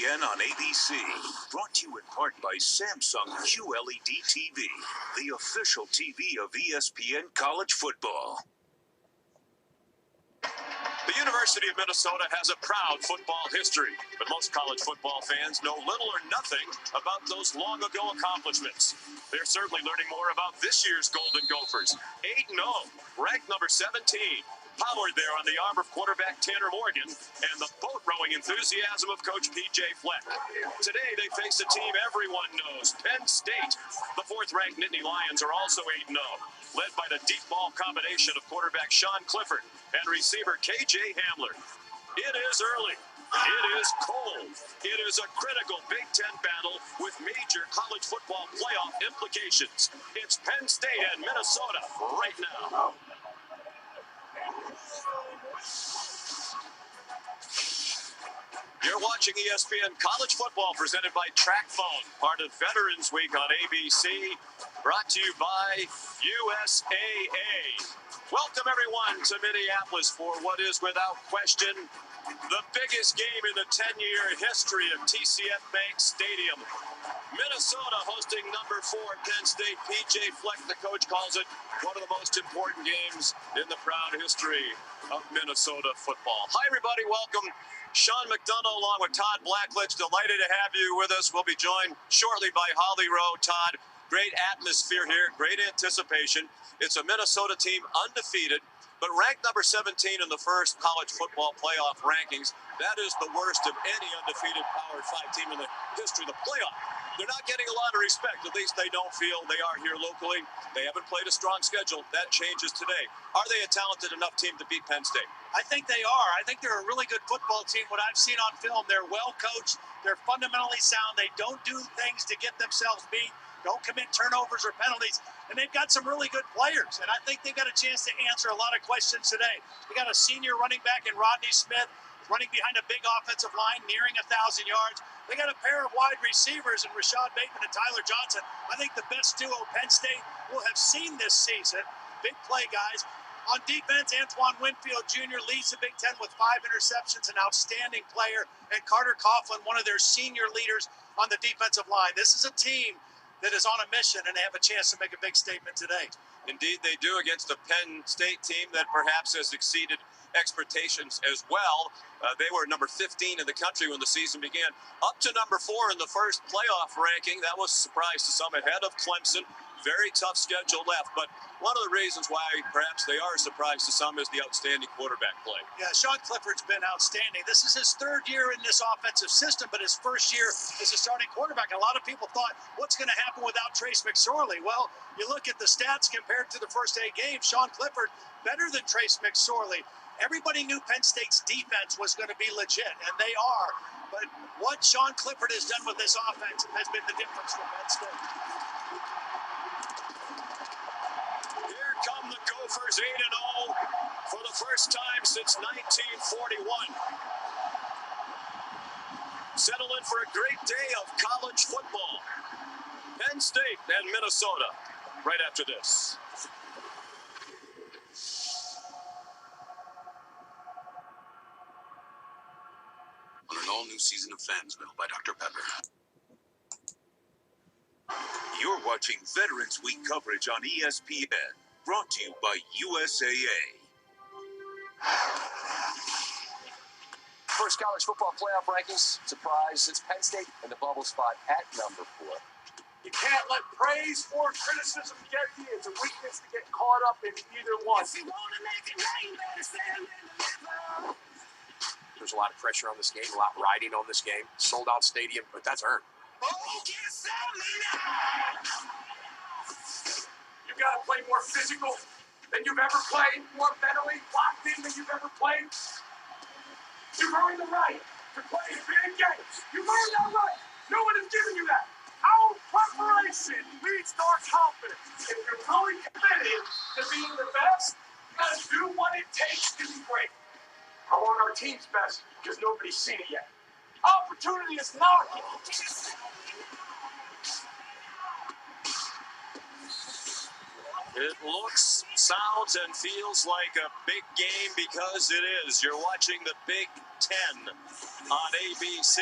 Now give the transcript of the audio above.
ESPN on ABC. Brought to you in part by Samsung QLED TV, the official TV of ESPN College Football. The University of Minnesota has a proud football history, but most college football fans know little or nothing about those long-ago accomplishments. They're certainly learning more about this year's Golden Gophers. 8-0, ranked number 17, powered there on the arm of quarterback Tanner Morgan and the boat-rowing enthusiasm of Coach P.J. Fleck. Today, they face a team everyone knows, Penn State. The fourth-ranked Nittany Lions are also 8-0. Led by the deep ball combination of quarterback Sean Clifford and receiver K.J. Hamler. It is early. It is cold. It is a critical Big Ten battle with major college football playoff implications. It's Penn State and Minnesota right now. You're watching ESPN College Football presented by TrackPhone, part of Veterans Week on ABC, brought to you by USAA. Welcome, everyone, to Minneapolis for what is, without question, the biggest game in the 10-year history of TCF Bank Stadium. Minnesota hosting number 4 Penn State. P.J. Fleck, the coach, calls it one of the most important games in the proud history of Minnesota football. Hi, everybody. Welcome. Sean McDonough along with Todd Blackledge. Delighted to have you with us. We'll be joined shortly by Holly Rowe. Todd, great atmosphere here, great anticipation. It's a Minnesota team undefeated, but ranked number 17 in the first college football playoff rankings. That is the worst of any undefeated Power 5 team in the history of the playoff. They're not getting a lot of respect. At least they don't feel they are here locally. They haven't played a strong schedule. That changes today. Are they a talented enough team to beat Penn State? I think they are. I think they're a really good football team. What I've seen on film, they're well coached. They're fundamentally sound. They don't do things to get themselves beat. Don't commit turnovers or penalties. And they've got some really good players. And I think they've got a chance to answer a lot of questions today. They got a senior running back in Rodney Smith, running behind a big offensive line, nearing 1,000 yards. They got a pair of wide receivers in Rashad Bateman and Tyler Johnson. I think the best duo Penn State will have seen this season. Big play guys. On defense, Antoine Winfield Jr. leads the Big Ten with 5 interceptions, an outstanding player, and Carter Coughlin, one of their senior leaders on the defensive line. This is a team that is on a mission, and they have a chance to make a big statement today. Indeed, they do, against a Penn State team that perhaps has exceeded expectations as well. They were number 15 in the country when the season began, up to number 4 in the first playoff ranking. That was a surprise to some, ahead of Clemson. Very tough schedule left, but one of the reasons why perhaps they are a surprise to some is the outstanding quarterback play. Yeah, Sean Clifford's been outstanding. This is his 3rd year in this offensive system, but his 1st year as a starting quarterback. And a lot of people thought, what's going to happen without Trace McSorley? Well, you look at the stats compared to the first 8 games, Sean Clifford better than Trace McSorley. Everybody knew Penn State's defense was going to be legit, and they are. But what Sean Clifford has done with this offense has been the difference for Penn State. Here come the Gophers, 8-0 for the first time since 1941. Settle in for a great day of college football. Penn State and Minnesota right after this. On an all-new season of Fansville by Dr. Pepper. You're watching Veterans Week coverage on ESPN, brought to you by USAA. First college football playoff rankings, surprise, it's Penn State in the bubble spot at number 4. You can't let praise or criticism get you. It's a weakness to get caught up in either one. There's a lot of pressure on this game, a lot riding on this game. Sold out stadium, but that's earned. You've got to play more physical than you've ever played, more mentally locked in than you've ever played. You've earned the right to play big games. You've earned that right. No one has given you that. Our preparation leads to our confidence. If you're really committed to being the best, you got to do what it takes to be great. I want our team's best because nobody's seen it yet. Opportunity is knocking. It looks, sounds, and feels like a big game because it is. You're watching the Big Ten on ABC.